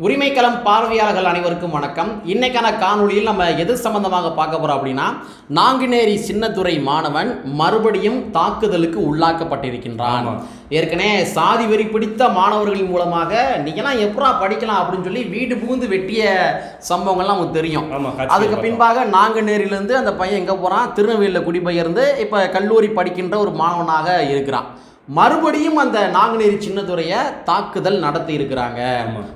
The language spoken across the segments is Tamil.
உரிமைக்களம் பார்வையாளர்கள் அனைவருக்கும் வணக்கம். இன்னைக்கான காணொலியில் நம்ம எது சம்பந்தமாக பார்க்க போறோம் அப்படின்னா, நாங்குநேரி சின்னத்துரை மாணவன் மறுபடியும் தாக்குதலுக்கு உள்ளாக்கப்பட்டிருக்கின்றான். ஏற்கனவே சாதி வெறி பிடித்த மாணவர்களின் மூலமாக நீங்கெல்லாம் எப்படா படிக்கலாம் அப்படின்னு சொல்லி வீடு புகுந்து வெட்டிய சம்பவங்கள்லாம் நமக்கு தெரியும். அதுக்கு பின்பாக நாங்குநேரியிலிருந்து அந்த பையன் எங்கே போகிறான், திருநெல்வேலியில் குடிபெயர்ந்து இப்போ கல்லூரி படிக்கின்ற ஒரு மாணவனாக இருக்கிறான். மறுபடியும் அந்த நாங்குநேரி சின்னத்துரையை தாக்குதல் நடத்தி இருக்கிறாங்க.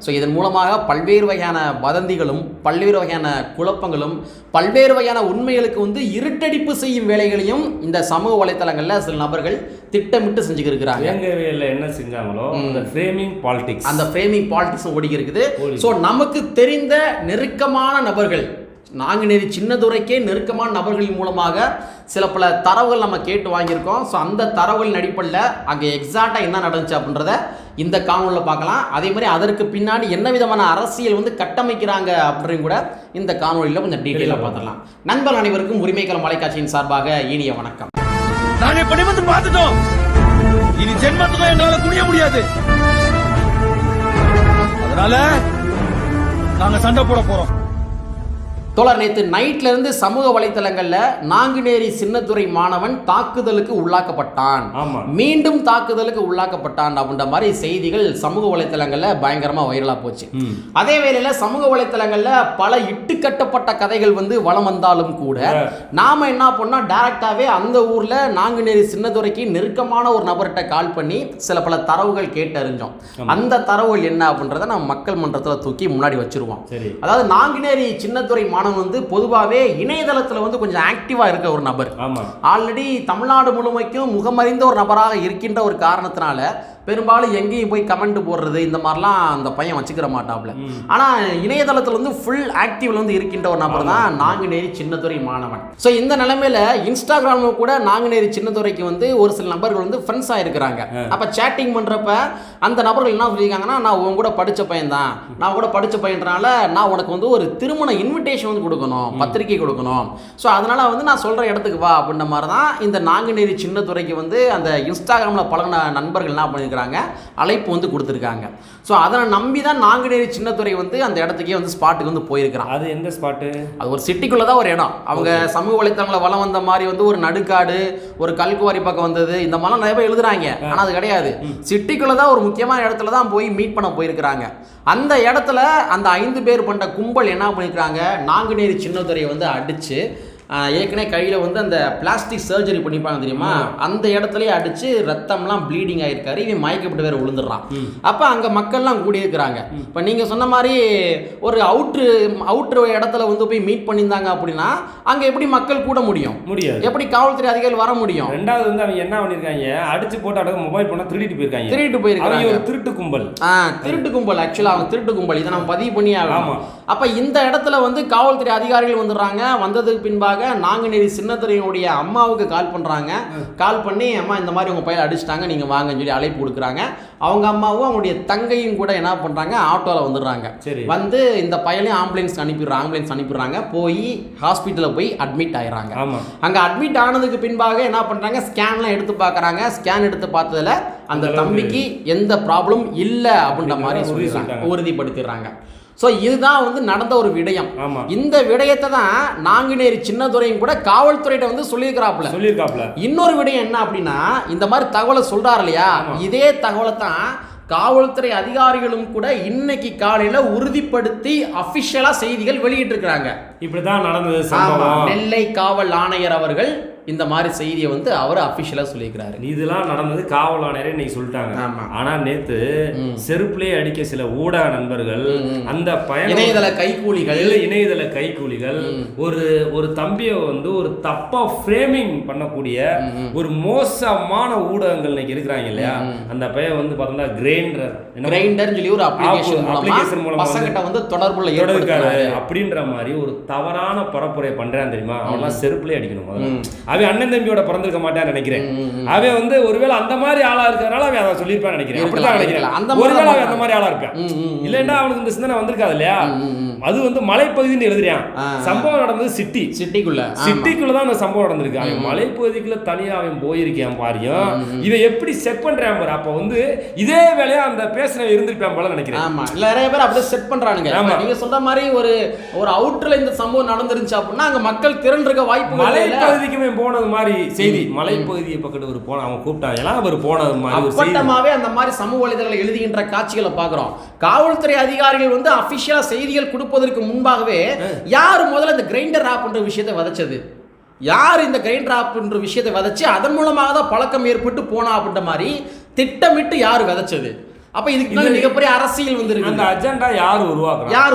ஸோ இதன் மூலமாக பல்வேறு வகையான வதந்திகளும் பல்வேறு வகையான குழப்பங்களும் பல்வேறு வகையான உண்மைகளுக்கு இருட்டடிப்பு செய்யும் வேலைகளையும் இந்த சமூக வலைத்தளங்களில் சில நபர்கள் திட்டமிட்டு செஞ்சுக்கிட்டு இருக்கிறாங்க. என்ன செஞ்சாங்களோ அந்த ஃப்ரேமிங் பாலிடிக்ஸ் ஓடி இருக்குது. ஸோ நமக்கு தெரிந்த நெருக்கமான நபர்கள், நாங்குநேரி சின்னத்துரைக்கே நெருக்கமான நபர்களின் மூலமாக சில பல தரவுகள் நம்ம கேட்டு வாங்கியிருக்கோம். ஸோ அந்த தரவுகளின் அடிப்படையில் அங்கே எக்ஸாக்டாக என்ன நடந்துச்சு அப்படின்றத இந்த காணொலியில் பார்க்கலாம். அதே மாதிரி அதற்கு பின்னாடி என்ன விதமான அரசியல் கட்டமைக்கிறாங்க அப்படின்னு கூட இந்த காணொலியில் கொஞ்சம் டீட்டெயிலாக பார்த்துடலாம். நண்பர் அனைவருக்கும் உரிமைக்களம் தொலைக்காட்சியின் சார்பாக இனிய வணக்கம். நாங்கள் இப்படி வந்து பார்த்துட்டோம், இனி ஜென்மத்துக்கும் எங்களால குனிய முடியாது. அதனால நாங்க சண்டை போட போறோம். தோழர், நேற்று நைட்ல இருந்து சமூக வலைத்தளங்களில் நாங்குநேரி சின்னத்துரை மாணவன் தாக்குதலுக்கு உள்ளாக்கப்பட்டான், மீண்டும் தாக்குதலுக்கு உள்ளாக்கப்பட்டான் அப்படின்ற மாதிரி செய்திகள் சமூக வலைத்தளங்களில் பயங்கரமா வைரலா போச்சு. அதே வேளையில் சமூக வலைத்தளங்களில் பல இட்டுக்கட்டப்பட்ட கதைகள் வலம் வந்தாலும் கூட நாம என்ன பண்ணோம், டைரக்டாவே அந்த ஊர்ல நாங்குநேரி சின்னத்துரைக்கு நெருக்கமான ஒரு நபர்கிட்ட கால் பண்ணி சில பல தரவுகள் கேட்டறிஞ்சோம். அந்த தரவுகள் என்ன அப்படின்றத நம்ம மக்கள் மன்றத்தில் தூக்கி முன்னாடி வச்சிருவோம். அதாவது நாங்குநேரி சின்னத்துரை பொதுவாகவே இணையதளத்தில் கொஞ்சம் ஆக்டிவா இருக்க ஒரு நபர், ஆல்ரெடி தமிழ்நாடு முழுமைக்கும் முகமறிந்த ஒரு நபராக இருக்கின்ற ஒரு காரணத்தினால பெரும்பாலும் எங்கேயும் போய் கமெண்ட் போடுறது இந்த மாதிரிலாம் அந்த பையன் வச்சுக்கிற மாட்டாப்ல. ஆனால் இணையதளத்தில் ஃபுல் ஆக்டிவ்ல இருக்கின்ற ஒரு நபர் தான் நாங்குநேரி சின்னத்துரை மாணவன். ஸோ இந்த நிலைமையில இன்ஸ்டாகிராமில் கூட நாங்குநேரி சின்னத்துரைக்கு ஒரு சில நபர்கள் ஃப்ரெண்ட்ஸ் ஆகிருக்கிறாங்க. அப்போ சேட்டிங் பண்ணுறப்ப அந்த நபர்கள் என்ன சொல்லியிருக்காங்கன்னா, நான் உன் கூட படித்த பையன் தான், நான் கூட படித்த பையன்றனால நான் உனக்கு ஒரு திருமண இன்விடேஷன் கொடுக்கணும், பத்திரிகை கொடுக்கணும். ஸோ அதனால நான் சொல்கிற இடத்துக்கு வா அப்படின்ற மாதிரி தான் இந்த நாங்குநேரி சின்னத்துரைக்கு அந்த இன்ஸ்டாகிராமில் பழகின நண்பர்கள் என்ன பண்ணி அழைப்பு கொடுத்திருக்காங்க. சோ அதனை நம்பி தான் நாங்குநேரி சின்னத்துரை அந்த இடத்துக்கே ஸ்பாட்டுக்கு போயிருக்கிறான். அது எந்த ஸ்பாட்டு? அது ஒரு சிட்டிக்குள்ள தான் ஒரு இடம். அவங்க சமூக வலைத்தளங்களை வலம் வந்த மாதிரி ஒரு நடுக்காடு, ஒரு கல்குவாரி பக்கம் வந்தது, இந்த மாதிரிலாம் நிறைய பேர் எழுதுறாங்க. ஆனா அது கிடையாது. சிட்டிக்குள்ள தான் ஒரு முக்கியமான இடத்துல தான் போய் மீட் பண்ண போயிருக்கிறாங்க. அந்த இடத்துல அந்த 5 பேர் பண்ண கும்பல் என்ன பண்ணிருக்காங்க, நாங்குநேரி சின்னத்துரையை அடிச்சு ஏற்கனவே கையில் அந்த பிளாஸ்டிக் சர்ஜரி பண்ணிப்பாங்க தெரியுமா, அந்த இடத்துலயே அடிச்சு ரத்தம்லாம் ப்ளீடிங் ஆயிருக்காரு. இவன் மயக்கப்பட்டு வேற விழுந்துடுறான். அப்போ அங்கே மக்கள்லாம் கூடி இருக்கிறாங்க. இப்போ நீங்கள் சொன்ன மாதிரி ஒரு அவுட்ரு இடத்துல போய் மீட் பண்ணியிருந்தாங்க அப்படின்னா அங்கே எப்படி மக்கள் கூட முடியும்? எப்படி காவல்துறை அதிகாரிகள் வர முடியும்? ரெண்டாவது அவங்க என்ன பண்ணியிருக்காங்க, அடிச்சு போட்டு அடக்க மொபைல் போனால் திருடிட்டு போயிருக்காங்க. ஒரு திருட்டு கும்பல். திருட்டு கும்பல். ஆக்சுவலாக அவங்க திருட்டு கும்பல். இதை நம்ம பதிவு பண்ணி ஆகலாம். அப்போ இந்த இடத்துல காவல்துறை அதிகாரிகள் வந்துடுறாங்க. வந்ததுக்கு பின்பாக நாங்குநேரி சின்னத்துரையினுடைய அம்மாவுக்கு கால் பண்றாங்க. கால் பண்ணி, அம்மா இந்த மாதிரி உங்க பையன் அடிச்சிட்டாங்க, நீங்க வாங்கன்னு சொல்லி அழைப்பு கொடுக்குறாங்க. அவங்க அம்மாவும் அவங்களுடைய தங்கையும் கூட என்ன பண்றாங்க, ஆட்டோல வந்துடுறாங்க. இந்த பையனையும் ஆம்புலன்ஸ் அனுப்பிடுறாங்க. போய் ஹாஸ்பிட்டலில் போய் அட்மிட் ஆயிடுறாங்க. அங்க அட்மிட் ஆனதுக்கு பின்பாக என்ன பண்றாங்க, ஸ்கேன்லாம் எடுத்து பார்க்கறாங்க. ஸ்கேன் எடுத்து பார்த்ததுல அந்த தம்பிக்கு எந்த ப்ராப்ளம் இல்லை அப்படின்ற மாதிரி உறுதிப்படுத்திடுறாங்க. ஸோ இதுதான் நடந்த ஒரு விடயம். இந்த விடயத்தை தான் நாங்குநேரி சின்னத்துரையும் கூட காவல்துறையிட்ட சொல்லியிருக்கிறாப்புல. இன்னொரு விடயம் என்ன அப்படின்னா, இந்த மாதிரி தகவலை சொல்றாரு இல்லையா, இதே தகவலை தான் காவல்துறை அதிகாரிகளும் கூட இன்னைக்கு காலையில உறுதிப்படுத்தி அபிஷியலா செய்திகள் வெளியிட்டு இருக்கிறாங்க. இப்படிதான் நடந்தது. நெல்லை காவல் ஆணையர் அவர்கள் இந்த மாதிரி செய்தியை அவர் அபிஷியலா சொல்லியிருக்கிறாரு. இதெல்லாம் நடந்தது காவல் ஆணையரே இன்னைக்கு சொல்லிட்டாங்க. ஆனா நேத்து செருப்புலேயே அடிக்க சில ஊடக நண்பர்கள், அந்த இணையதள கைக்கூலிகள் ஒரு தம்பியை ஒரு தப்பா ஃப்ரேமிங் பண்ணக்கூடிய ஒரு மோசமான ஊடகங்கள் இன்னைக்கு இருக்கிறாங்க இல்லையா. அந்த பையன் பார்த்தோம்னா கிரைண்டர் சொல்லி ஒரு அப்ளிகேஷன் மூலமா பசங்கிட்ட தொடர்புல ஏற்படுத்துறாரு அப்படின்ற மாதிரி ஒரு தவறான பரப்புரை பண்றான் தெரியுமா. அவன்லாம் செருப்புலேயே அடிக்கணும். அவன் அண்ணன் தம்பியோட பிறந்திருக்க மாட்டான்னு நினைக்கிறேன். அவன் வந்து ஒருவேளை அந்த மாதிரி ஆளா இருக்கிறதுனால அவன் அதை சொல்லியிருப்பான்னு நினைக்கிறேன். அப்படிதான் நினைக்கிறேன். ஒருவேளை அவன் அந்த மாதிரி ஆளா இருப்பான். இல்லைன்னா அவனுக்கு இந்த சிந்தனை வந்திருக்காது இல்லையா? அது வந்து மலைப்பகுதின்னு எழுதுறான். சம்பவம் நடந்தது சிட்டிக்குள்ளதான் அந்த சம்பவம் நடந்திருக்கு. அவன் மலைப்பகுதிக்குள்ள தனியா அவன் போயிருக்கான் பாரியும். இவன் எப்படி செட் பண்றான் பாரு. அப்ப வந்து இதே வேலையா அந்த பேசுற இருந்திருப்பான் போல நினைக்கிறேன். ஆமா, நிறைய பேர் அப்படியே செட் பண்றானுங்க. நீங்க சொல்ற மாதிரி ஒரு அவுட்டர்ல இந்த சம்பவம் நடந்துருந்துச்சு அப்படின்னா அங்க மக்கள் திரண்டு இருக்க வாய்ப்பு. மலைப்பகுதிக்கு போனது மாதிரி செய்தி, மலைப்பகுதியை பக்கத்து ஒரு போன அவங்க கூப்பிட்டாங்க, அவர் போனது மாதிரி அப்பட்டமாவே அந்த மாதிரி சமூக வலைதளங்கள் எழுதுகின்ற காட்சிகளை பாக்குறோம். காவல்துறை அதிகாரிகள் வந்து அபிஷியலா செய்திகள் கொடுப்பதற்கு முன்பாகவே யார் முதல்ல இந்த கிரைண்டர் ஆப்ன்ற விஷயத்தை வதச்சது, யார் இந்த கிரைண்டர் ஆப்ன்ற விஷயத்தை வதச்சு அதன் மூலமாக தான் பழக்கம் ஏற்பட்டு போனா அப்படின்ற மாதிரி திட்டமிட்டு யார் விதைச்சது? அப்ப இதுக்கு மிகப்பெரிய அரசியல் வந்து அந்த அஜெண்டா யார்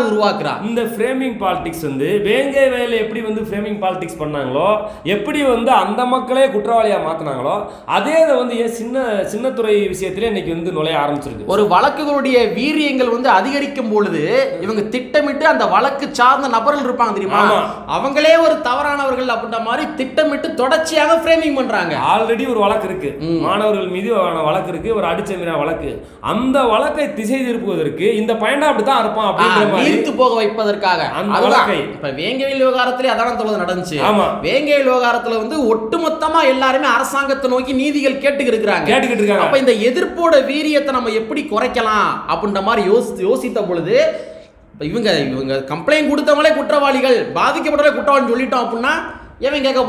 உருவாக்குறா? இந்த ஃப்ரேமிங் பாலிடிக்ஸ் வந்து வேங்கை வயல எப்படி வந்து ஃப்ரேமிங் பாலிடிக்ஸ் பண்ணாங்களோ, எப்படி வந்து அந்த மக்களே குற்றவாளியா மாத்தினாங்களோ, அதே வந்து ஏன் சின்னத்துறை விஷயத்திலே இன்னைக்கு வந்து நுழைய ஆரம்பிச்சிருக்கு. ஒரு வழக்குகளுடைய வீரியங்கள் வந்து அதிகரிக்கும் பொழுது இவங்க திட்டமிட்டு அந்த வழக்கு சார்ந்த நபர்கள் இருப்பாங்க தெரியுமா, அவங்களே ஒரு தவறானவர்கள் அப்படின்ற மாதிரி திட்டமிட்டு தொடர்ச்சியாக ஃப்ரேமிங் பண்றாங்க. ஆல்ரெடி ஒரு வழக்கு இருக்கு, மாணவர்கள் மீது வழக்கு இருக்கு, ஒரு அடிச்ச வழக்கு. அந்த வழக்கை திசை திருப்புவதற்கு இந்த பையனா அப்படித்தான் இருப்பான் அப்படிங்கிற மாதிரி ஈர்த்து போக வைப்பதற்காக அந்த வழக்கை இப்ப வேங்கவேல் விவகாரத்திலே அதான தொழுது நடந்துச்சு. வேங்கவேல் விவகாரத்துல வந்து ஒட்டுமொத்தமா எல்லாருமே அரசாங்கத்தை நோக்கி நீதிகள் கேட்டுக்கிட்டு இருக்காங்க. அப்ப இந்த எதிர்ப்போட வீரியத்தை நம்ம எப்படி குறைக்கலாம் அப்படின்ற மாதிரி யோசித்த பொழுது இவங்க கம்ப்ளைண்ட் கொடுத்தவங்களே குற்றவாளிகள், பாதிக்கப்பட்டவங்களே குற்றவாளின்னு சொல்லிட்டோம் அப்படின்னா எவன் கேட்க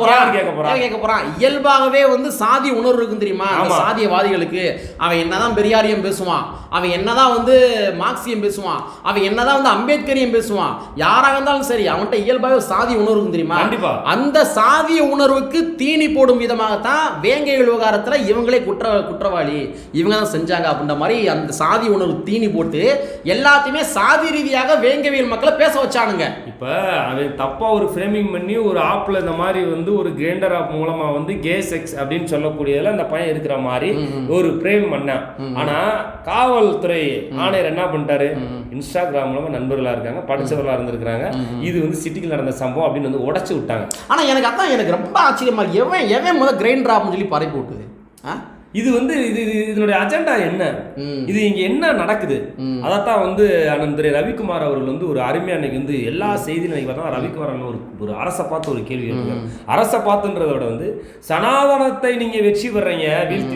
போறான்? இயல்பாகவே வந்து சாதி உணர்வு இருக்கும் தெரியுமா அந்த சாதியவாதிகளுக்கு. அவன் என்னதான் பெரியாரியம் பேசுவான், அவன் என்னதான் வந்து மார்க்சியம் பேசுவான், அவன் என்னதான் வந்து அம்பேத்கரியம் பேசுவான், யாராக இருந்தாலும் சரி அவன்கிட்ட இயல்பாகவே சாதி உணர்வு இருக்கும் தெரியுமா. அந்த சாதிய உணர்வுக்கு தீனி போடும் விதமாகத்தான் வேங்கை விவகாரத்துல இவங்களே குற்றவாளி, இவங்க தான் செஞ்சாங்க அப்படின்ற மாதிரி அந்த சாதி உணர்வு தீனி போட்டு எல்லாத்தையுமே சாதி ரீதியாக வேங்கவியல் மக்களை பேச வச்சானுங்க. இப்ப அவன் தப்பா ஒரு ஃப்ரேமிங் பண்ணி ஒரு ஆப்ல இந்த மாதிரி வந்து ஒரு கிரைண்டர் ஆப் மூலமா வந்து கே செக்ஸ் அப்படின்னு சொல்லக்கூடியதுல அந்த பையன் இருக்கிற மாதிரி ஒரு பிரேம் பண்ணான். ஆனா காவல்துறை ஆணையர் என்ன பண்ணிட்டாரு, இன்ஸ்டாகிராம் மூலமா நண்பர்களா இருக்காங்க, படிச்சவர்களா இருந்திருக்காங்க, இது வந்து சிட்டிக்கு நடந்த சம்பவம் அப்படின்னு வந்து உடைச்சு விட்டாங்க. ஆனா எனக்கு ரொம்ப ஆச்சரியமா எவன் முதல் கிரைண்டர் ஆப்னு சொல்லி பரப்பி விட்டுது. இது வந்து இதனுடைய அஜெண்டா என்ன, இது இங்க என்ன நடக்குது? அதான் வந்து அண்ணன் திரு ரவிக்குமார் அவர்கள் வந்து ஒரு அருமையா இன்னைக்கு வந்து எல்லா செய்தியும் பார்த்தா ரவிக்குமார் ஒரு அரசை பார்த்து ஒரு கேள்வி இருக்கு. அரசை பார்த்துன்றத விட வந்து சனாதனத்தை நீங்க வீழ்த்தி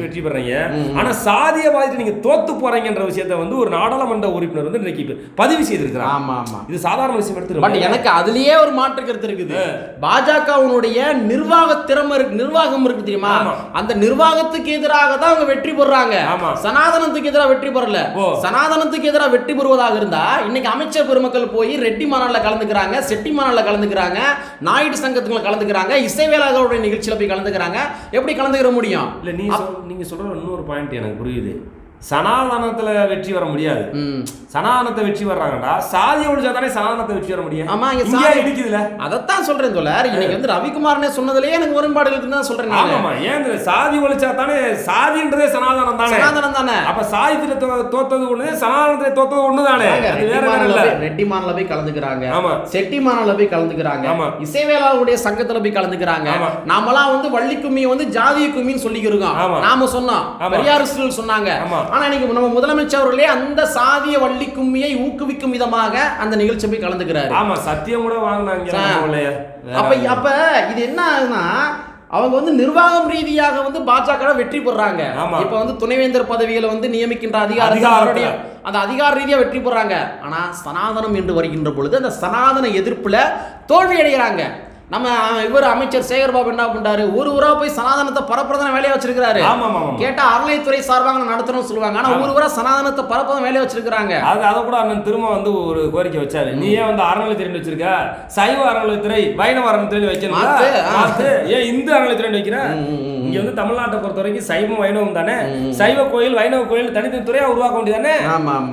வெற்றி பெறீங்க, ஆனா சாதியவாதத்தை நீங்க தோத்து போறீங்கன்ற விஷயத்த வந்து ஒரு நாடாளுமன்ற உறுப்பினர் வந்து இன்னைக்கு பதிவு செய்திருக்கிறார். ஆமா ஆமா, இது சாதாரண விஷயம் எடுத்து. பட் எனக்கு அதுலயே ஒரு மாற்று கருத்து இருக்குது. பாஜகவுடைய நிர்வாகம் இருக்கு தெரியுமா, அந்த நிர்வாகத்துக்கு எதிராக தான் அவங்க வெற்றி பெறாங்க. சனாதனத்துக்கு எதிராக வெற்றி பெறல. சனாதனத்துக்கு எதிராக வெற்றி பெறுவதாக இருந்தா இன்னைக்கு அமைச்சர் பெருமக்கள் போய் ரெட்டி மாநாடுல கலந்துக்கிறாங்க, செட்டி மாநாடுல கலந்துக்கிறாங்க, நாயுடு சங்கத்துல கலந்துக்கிறாங்க, இசைவேளாளர்களுடைய நிகழ்ச்சியில போய் கலந்துக்கிறாங்க. எப்படி கலந்துக்கிற முடியும்? இல்ல நீங்க சொல்ற இன்னொரு பாயிண்ட் எனக்கு புரியுது. சனாதனத்துல வெற்றி வர முடியாது, சனாதனத்தை வெற்றி வர்றாங்கடா சாதியை ஒழிச்சா தானே சனாதனத்தை வெற்றி வர முடியும். ஆமா, இங்க சாதி இருக்குதுல, அதத்தான் சொல்றேன் தோழர். இன்னைக்கு வந்து ரவிக்குமார்னே சொன்னதுலயே எனக்கு முரண்பாடுகள் இருக்குன்னு சொல்றேன். ஆமா, ஏன் சாதி ஒழிச்சா தானே, சாதின்றதே சனாதனம் தானே. அப்ப சாதித்துல தோத்தது ஒண்ணு, சனாதனத்துல தோத்தது ஒண்ணு தானே. ரெட்டி மாநாடுல போய் கலந்துக்கிறாங்க, செட்டி மாநாடுல போய் கலந்துக்கிறாங்க, இசைவேளாளருடைய சங்கத்துல போய் கலந்துக்கிறாங்க. நாமெல்லாம் வந்து வள்ளி கும்மி வந்து ஜாதிய கும்மின்னு சொல்லிக்கிறோம். நாம சொன்னோம், பெரியாரிஸ்டர்கள் சொன்னாங்க. ஆனா இன்னைக்கு நம்ம முதலமைச்சர் அவர்களே அந்த சாதிய வள்ளி கும்மியை ஊக்குவிக்கும் விதமாக அந்த நிகழ்ச்சி போய் கலந்துக்கிறாரு. ஆமா, சத்தியம் கூட வாங்கினாங்க. அப்ப இது என்ன ஆகுதுன்னா, அவங்க வந்து நிர்வாகம் ரீதியாக வந்து பாஜக வெற்றி பெறாங்க. இப்ப வந்து துணைவேந்தர் பதவிகளை வந்து நியமிக்கின்ற அதிகாரம் அந்த அதிகார ரீதியா வெற்றி பெறாங்க. ஆனா சனாதனம் என்று வருகின்ற பொழுது அந்த சனாதன எதிர்ப்புல தோல்வி அடைகிறாங்க. நம்ம இவர் அமைச்சர் சேகர்பாபு என்ன பண்றாரு, ஊரா போய் சனாதனத்தை பரப்புறதான வேலையை வச்சிருக்காரு. கேட்டா அறநிலைத்துறை சார்பாக நடத்தணும்னு சொல்லுவாங்க, ஆனா ஊரா சனாதனத்தை பரப்புறதான வேலையை வச்சிருக்காங்க. அதை கூட அண்ணன் திரும்ப வந்து ஒரு கோரிக்கை வச்சாரு, நீ ஏன் வந்து அறநிலைத்துறை வச்சிருக்க, சைவ அறநிலைத்துறை வைணவ அறநிலைத்துறை வைக்கணும், ஏன் இந்து அறநிலைத்துறை வைக்கிற? இங்க வந்து தமிழ்நாட்டை பொறுத்த வரைக்கும் சைவம் வைணவம் தானே, சைவ கோயில் வைணவ கோயில் தனித்தனி துறையா உருவாக்க வேண்டியதானே.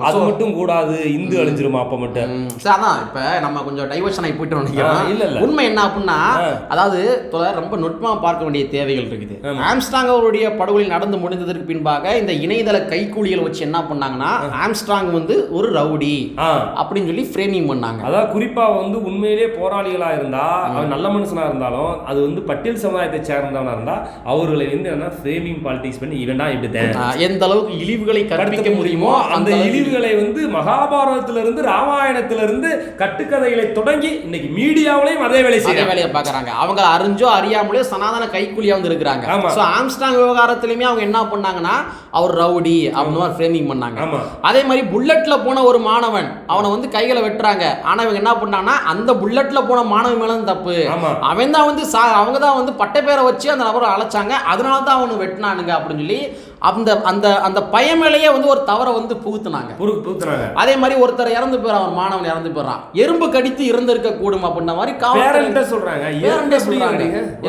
அது மட்டும் கூடாது, இந்து அழிஞ்சிருமா அப்ப மட்டும். அதான் இப்ப நம்ம கொஞ்சம் டைவர்ஷன் ஆகி போயிட்டோம். இல்ல உண்மை என்ன அப்படின்னா, என்னன்னா, அதாவது ரொம்ப நுட்பமா பார்க்க வேண்டிய தேவைகள் இருக்குது. ஆம்ஸ்ட்ராங் அவருடைய படுகொலை நடந்து முடிந்ததற்கு பின்பாக இந்த இணையதள கைக்கூலிகளை வச்சு என்ன பண்ணாங்கன்னா, ஆம்ஸ்ட்ராங் வந்து ஒரு ரவுடி அப்படின்னு சொல்லி ஃப்ரேமிங் பண்ணாங்க. அதாவது குறிப்பா வந்து உண்மையிலேயே போராளிகளா இருந்தா, அவன் நல்ல மனுஷனா இருந்தாலும், அது வந்து பட்டியல் சமுதாயத்தை சேர்ந்தவனா இருந்தா அவர்களை வந்து என்ன ஃப்ரேமிங் பாலிடிக்ஸ் பண்ணி இவன் தான் இப்படிதான் எந்த அளவுக்கு இழிவுகளை கற்பிக்க முடியுமோ அந்த இழிவுகளை வந்து மகாபாரதத்திலிருந்து ராமாயணத்திலிருந்து கட்டுக்கதைகளை தொடங்கி இன்னைக்கு மீடியாவிலையும் அதே வேலையை பார்க்கறாங்க. அவங்க அறிஞ்சோ அறியாமலே சனாதன கைக்கூலியா வந்து இருக்கிறாங்க. சோ ஆம்ஸ்ட்ராங் விவகாரத்திலுமே அவங்க என்ன பண்ணாங்கன்னா, அவர் ரவுடி அப்படின்னு ஃப்ரேமிங் பண்ணாங்க. அதே மாதிரி புல்லட்ல போன ஒரு மாணவன் அவனை வந்து கைகளை வெட்டுறாங்க. ஆனா இவங்க என்ன பண்ணாங்கன்னா, அந்த புல்லட்ல போன மாணவன் மேல தப்பு, அவன் தான் வந்து அவங்க தான் வந்து பட்டை பேரை வச்சு அந்த நபரை அழைச்சாங்க, அதனால தான் அவனு வெட்டினானுங்க அப்படின்னு சொல்லி அந்த அந்த அந்த பயமேலையே வந்து ஒரு தவறை வந்து புகுத்துனாங்க. அதே மாதிரி ஒருத்தர் இறந்து போறான், ஒரு மாணவன் இறந்து போறான், எறும்பு கடித்து இறந்திருக்க கூடும் அப்படின்ற மாதிரி சொல்றாங்க.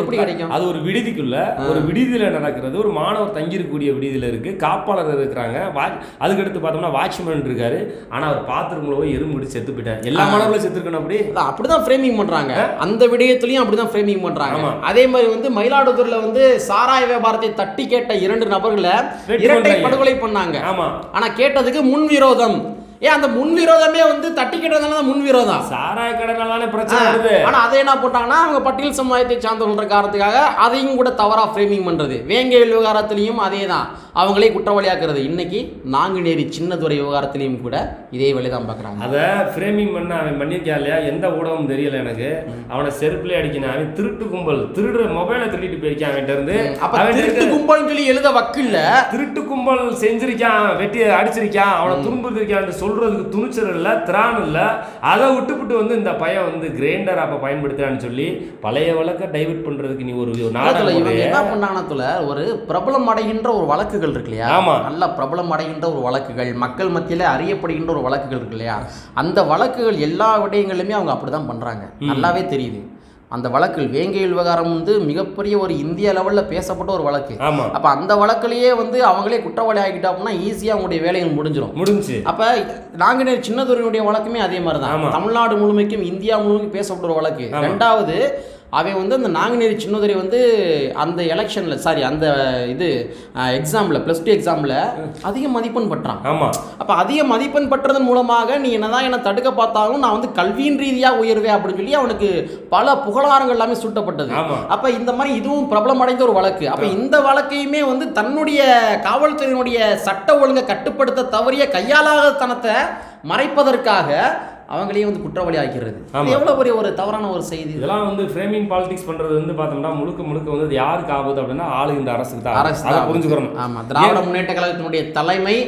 எப்படி கிடைக்கும்? அது ஒரு விடுதிக்குள்ள ஒரு விடுதியில நடக்கிறது, ஒரு மாணவர் தங்கியிருக்கக்கூடிய விடுதியில இருக்கு, காப்பாளர் இருக்கிறாங்க, அதுக்கடுத்து பார்த்தோம்னா வாட்ச்மேன் இருக்காரு. ஆனா அவர் பாத்ரூம்ல போய் எறும்பு கடிச்சு செத்து போயிட்டாங்க. எல்லா மாணவர்களும் செத்து இருக்கணும். அப்படிதான் ஃப்ரேமிங் பண்றாங்க. அந்த விடயத்திலையும் அப்படிதான் ஃப்ரேமிங் பண்றாங்க. அதே மாதிரி வந்து மயிலாடுதுறையில வந்து சாராய வியாபாரத்தை தட்டி கேட்ட 2 நபர்களை இரட்டை படுகொலை பண்ணாங்க. ஆனா கேட்டதுக்கு முன்விரோதம். அந்த முன்விரோதமே வந்து தட்டி கேட்டதுனால முன்விரோதம், சாராய கடனால பிரச்சனை வருது. ஆனா அதை என்ன போட்டாங்கன்னா, அவங்க பட்டியல் சமுதாயத்தை சார்ந்தவன்ற காரணத்துக்காக அதையும் கூட தவறா ஃப்ரேமிங் பண்றது. வேங்கை விவகாரத்திலையும் அதே தான், அவங்களே குற்றவாளியாக்குறது. இன்னைக்கு நாங்குநேரி சின்னதுரை விவகாரத்திலையும் கூட இதே வேலை தான் பார்க்குறாங்க. அதை ஃப்ரேமிங் பண்ண அவன் பண்ணியிருக்கா இல்லையா, எந்த ஊடகம் தெரியல எனக்கு. அவனை செருப்புல அடிக்கணும். அவன் திருட்டு கும்பல், திருடுற மொபைலை திருட்டிட்டு போயிருக்கான் அவன்கிட்ட இருந்து. திருட்டு கும்பல் சொல்லி எழுத வக்கில்ல, திருட்டு கும்பல் செஞ்சிருக்கான், வெட்டி அடிச்சிருக்கான், அவனை துன்புறுத்திருக்கான் சொல்றதுக்கு துணிச்சல் இல்லை, திரான் இல்லை. அதை விட்டுவிட்டு வந்து இந்த பையன் வந்து கிரைண்டர் அப்ப பயன்படுத்துறான்னு சொல்லி பழைய வழக்க டைவர்ட் பண்றதுக்கு நீ ஒரு என்ன பண்ணாங்கன்னு, ஒரு பிரபலம் அடைகின்ற ஒரு வழக்குகள் இருக்கு இல்லையா, நல்ல பிரபலம் அடைகின்ற ஒரு வழக்குகள், மக்கள் மத்தியில அறியப்படுகின்ற ஒரு வழக்குகள் இருக்கு இல்லையா, அந்த வழக்குகள் எல்லா விடயங்களுமே அவங்க அப்படிதான் பண்றாங்க. நல்லாவே தெரியுது. அந்த வழக்கு வேங்கை விவகாரம் வந்து மிகப்பெரிய ஒரு இந்திய லெவலில் பேசப்பட்ட ஒரு வழக்கு. அப்போ அந்த வழக்கிலேயே வந்து அவங்களே குற்றவாளி ஆகிட்டா அப்படின்னா ஈஸியாக அவங்களுடைய வேலைகள் முடிஞ்சிடும். அப்போ நாங்குநேரி சின்னதுரையினுடைய வழக்குமே அதே மாதிரி தான், தமிழ்நாடு முழுமைக்கும் இந்தியா முழுமைக்கும் பேசப்பட்ட ஒரு வழக்கு. ரெண்டாவது, அவன் வந்து அந்த நாங்குநேரி சின்னதுரை வந்து அந்த எலெக்ஷனில் அந்த எக்ஸாமில் +2 எக்ஸாமில் அதிக மதிப்பெண் பெற்றான். அப்போ அதிக மதிப்பெண் பெற்றதன் மூலமாக நீ என்னதான் என்னை தடுக்க பார்த்தாலும் நான் வந்து கல்வியின் ரீதியாக உயர்வேன் அப்படின்னு சொல்லி அவனுக்கு பல புகழாரங்கள் எல்லாமே சூட்டப்பட்டது. அப்போ இந்த மாதிரி இதுவும் பிரபலம் அடைந்த ஒரு வழக்கு. அப்போ இந்த வழக்கையுமே வந்து தன்னுடைய காவல்துறையினுடைய சட்ட ஒழுங்கை கட்டுப்படுத்த தவறிய கையாளாதனத்தை மறைப்பதற்காக அவங்களையும் வந்து குற்றவாளி ஆக்கிறது. எவ்வளவு பெரிய ஒரு தவறான ஒரு செய்தி. இதெல்லாம் வந்து ஃப்ரேமிங் பாலிடிக்ஸ் பண்றது வந்து பார்த்தோம்னா முழுக்க வந்து யாருக்கு ஆகுது அப்படின்னா ஆளுகின்ற அரசுக்கு தான். அரசு புரிஞ்சுக்கிறோம். ஆமா, திராவிட முன்னேற்ற கழகத்தினுடைய தலைமை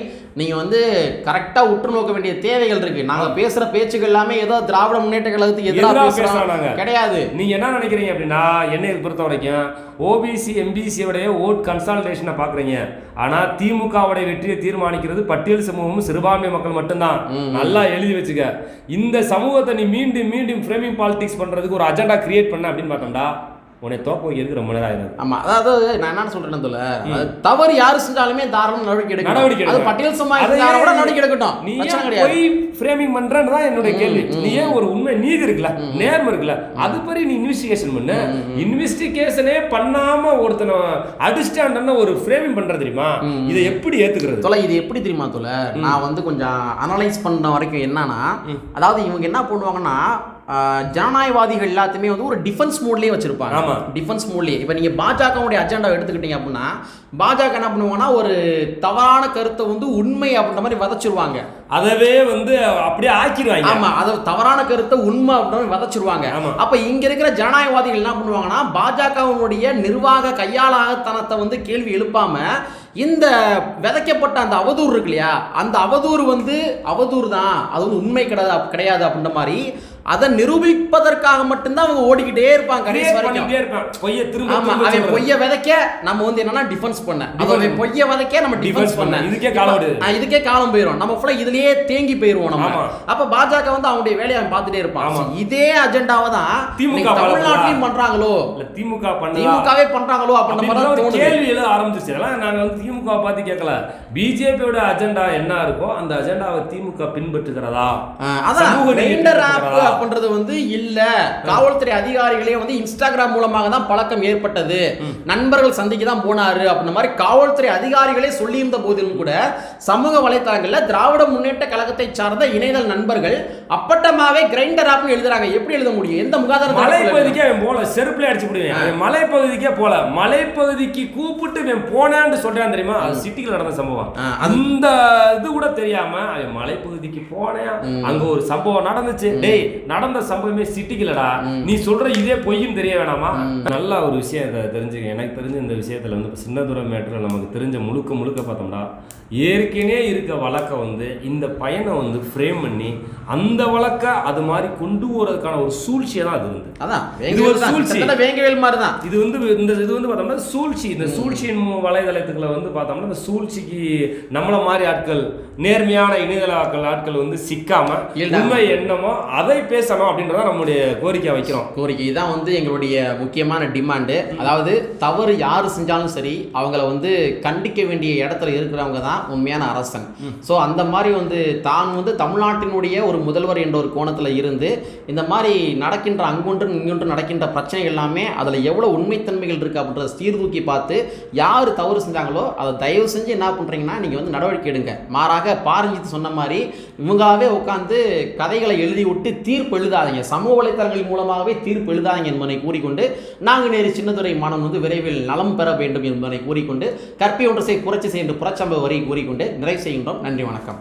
நீங்க வந்து கரெக்டா உற்று நோக்க வேண்டிய தேவைகள் இருக்கு. நாங்க பேசுற பேச்சுகள் எல்லாமே ஏதோ திராவிட முன்னேற்ற கழகத்துக்கு எதிராக பேசுறாங்க கிடையாது. நீங்க என்ன நினைக்கிறீங்க அப்படின்னா, என்னை பொறுத்த வரைக்கும் ஓபிசி எம்பிசியோடைய ஓட் கன்சால்டேஷனை பாக்குறீங்க. ஆனா திமுகவுடைய வெற்றியை தீர்மானிக்கிறது பட்டியல் சமூகமும் சிறுபான்மை மக்கள் மட்டும்தான். நல்லா எழுதி வச்சுக்க. இந்த சமூகத்தை நீ மீண்டும் ஃப்ரேமிங் பாலிடிக்ஸ் பண்றதுக்கு ஒரு அஜெண்டா கிரியேட் பண்ண அப்படின்னு பார்த்தோம்டா உன்னை தோக்க வைக்கிறதுக்கு ரொம்ப நேரம் ஆயிடும். ஆமா, அதாவது நான் என்ன சொல்றேன், தவறு யாரு செஞ்சாலுமே தாராளம் நடவடிக்கை எடுக்கணும். அது பட்டியல் சமுதாயத்தார கூட நடவடிக்கை எடுக்கட்டும். நீ போய் ஃப்ரேமிங் பண்றன்னு தான் என்னோட கேள்வி. நீ ஏன் ஒரு உண்மை நீதி இருக்குல்ல, நேர்மை இருக்குல்ல, அது படி நீ இன்வெஸ்டிகேஷன் பண்ணு. இன்வெஸ்டிகேஷனே பண்ணாம ஒருத்தனை அடிஸ்டாண்டா ஒரு ஃப்ரேமிங் பண்ற தெரியுமா? இதை எப்படி ஏத்துக்கிறது தொலை? இது எப்படி தெரியுமா தொலை? நான் வந்து கொஞ்சம் அனலைஸ் பண்ண வரைக்கும் என்னன்னா, அதாவது இவங்க என்ன பண்ணுவாங்கன்னா, ஜனநாயகவாதிகள் எல்லாத்தையுமே வந்து ஒரு டிஃபென்ஸ் மோட்லேயே வச்சிருப்பாங்க. டிஃபென்ஸ் மோட்லேயே. இப்போ நீங்கள் பாஜகவுடைய அஜெண்டா எடுத்துக்கிட்டீங்க அப்படின்னா, பாஜக என்ன பண்ணுவாங்கன்னா, ஒரு தவறான கருத்தை வந்து உண்மை அப்படின்ற மாதிரி விதைச்சிருவாங்க. அதவே வந்து அப்படியே ஆக்கிடுவாங்க. ஆமா, அதை தவறான கருத்தை உண்மை அப்படின்னு விதைச்சிருவாங்க. அப்ப இங்க இருக்கிற ஜனநாயகவாதிகள் என்ன பண்ணுவாங்கன்னா, பாஜகவுடைய நிர்வாக கையாளாகத்தனத்தை வந்து கேள்வி எழுப்பாம இந்த விதைக்கப்பட்ட அந்த அவதூறு இருக்கு இல்லையா, அந்த அவதூறு வந்து அவதூறு தான், அது வந்து உண்மை கிடையாது அப்படின்ற மாதிரி அதை நிரூபிப்பதற்காக மட்டும்தான் அவங்க ஓடிக்கிட்டே இருப்பாங்க கடைசி வரைக்கும். அவன் பொய்ய விதைக்க நம்ம வந்து என்னன்னா டிஃபென்ஸ் பண்ண, அவன் பொய்ய விதைக்க நம்ம டிஃபென்ஸ் பண்ண, இதுக்கே காலம் போயிடும். நம்ம ஃபுல்லா இதுலயே அதுலயே தேங்கி போயிருவோம் நம்ம. அப்ப பாஜக வந்து அவங்களுடைய வேலையை அவன் பார்த்துட்டே இருப்பான். இதே அஜெண்டாவை தான் திமுக தமிழ்நாட்டிலும் பண்றாங்களோ, திமுகவே பண்றாங்களோ அப்படின்ற கேள்வி எழ ஆரம்பிச்சிச்சு. நாங்க வந்து திமுக பார்த்து கேட்கல, பிஜேபியோட அஜெண்டா என்ன இருக்கோ அந்த அஜெண்டாவை திமுக பின்பற்றுகிறதா? அப்படின்றது வந்து இல்ல, காவல்துறை அதிகாரிகளே வந்து இன்ஸ்டாகிராம் மூலமாக தான் பழக்கம் ஏற்பட்டது, நண்பர்கள் சந்திக்கு தான் போனாரு அப்படின்ற மாதிரி காவல்துறை அதிகாரிகளே சொல்லியிருந்த போதிலும் கூட சமூக வலைத்தளங்கள்ல திராவிட முன்னேற்ற கழகத்தை சார்ந்த இணையதள நண்பர்கள் அப்பட்டமாவே கிரைண்டர் ஆப்னு எழுதுறாங்க. எப்படி எழுத முடியும்? எந்த முகாதார மலைப்பகுதிக்கே போல செருப்புல அடிச்சு விடுவேன். மலைப்பகுதிக்கே போல, மலைப்பகுதிக்கு கூப்பிட்டு போனேன்னு சொல்றான் தெரியுமா? அது சிட்டில நடந்த சம்பவம். அந்த இது கூட தெரியாம அவன் மலைப்பகுதிக்கு போனேன், அங்க ஒரு சம்பவம் நடந்துச்சு. டேய், நடந்த சம்பவமே சிட்டிக்குலடா, நீ சொல்ற இதே பொய்யும் தெரிய வேணாமா? நல்ல ஒரு விஷயம் தெரிஞ்சுக்க. எனக்கு தெரிஞ்ச இந்த விஷயத்துல வந்து சின்னதுரை மேட்டர் நமக்கு தெரிஞ்ச முழுக்க பார்த்தோம்னா ஏற்கனவே இருக்க வழக்கை வந்து இந்த பையனை வந்து ஃப்ரேம் பண்ணி அந்த வழக்கை அது மாதிரி கொண்டு போறதுக்கான ஒரு சூழ்ச்சியை தான் அது வந்து. அதான் இது ஒரு சூழ்ச்சி, வேங்கவேல் மாதிரி தான் இது வந்து. இது வந்து பார்த்தோம்னா சூழ்ச்சி. இந்த சூழ்ச்சியின் வலைதளத்துக்குள்ள வந்து பார்த்தோம்னா இந்த சூழ்ச்சிக்கு நம்மள மாதிரி ஆட்கள், நேர்மையான இணையதள ஆட்கள் வந்து சிக்காம உண்மை என்னமோ அதை பேசணும் அப்படின்றத நம்முடைய கோரிக்கை வைக்கிறோம். கோரிக்கை தான் வந்து எங்களுடைய முக்கியமான டிமாண்டு. அதாவது தவறு யாரு செஞ்சாலும் சரி அவங்கள வந்து கண்டிக்க வேண்டிய இடத்துல இருக்கிறவங்க தான் உண்மையான அரசன். ஸோ அந்த மாதிரி வந்து தான் வந்து தமிழ்நாட்டினுடைய ஒரு முதல்வர் என்ற ஒரு கோணத்தில் இருந்து இந்த மாதிரி நடக்கின்ற அங்கொன்றும் இங்கொன்றும் நடக்கின்ற பிரச்சனைகள் எல்லாமே அதில் எவ்வளோ உண்மைத்தன்மைகள் இருக்குது அப்படின்றத சீர்தூக்கி பார்த்து யார் தவறு செஞ்சாங்களோ அதை தயவு செஞ்சு என்ன பண்ணுறீங்கன்னா நீங்கள் வந்து நடவடிக்கை எடுங்க. மாறாக பாரஞ்சித் சொன்ன மாதிரி இவங்களாவே உட்காந்து கதைகளை எழுதி விட்டு தீர்ப்பு எழுதாதீங்க, சமூக வலைத்தளங்கள் மூலமாகவே தீர்ப்பு எழுதாதீங்க என்பதை கூறிக்கொண்டு நாங்குநேரி சின்னதுரை மாணவன் வந்து விரைவில் நலம் பெற வேண்டும் என்பதை கூறிக்கொண்டு கற்பி ஒன்று புரட்சி செய்கின்ற புறச்சம்பவ வரி கூறிக்கொண்டு நிறைவு செய்கின்றோம். நன்றி, வணக்கம்.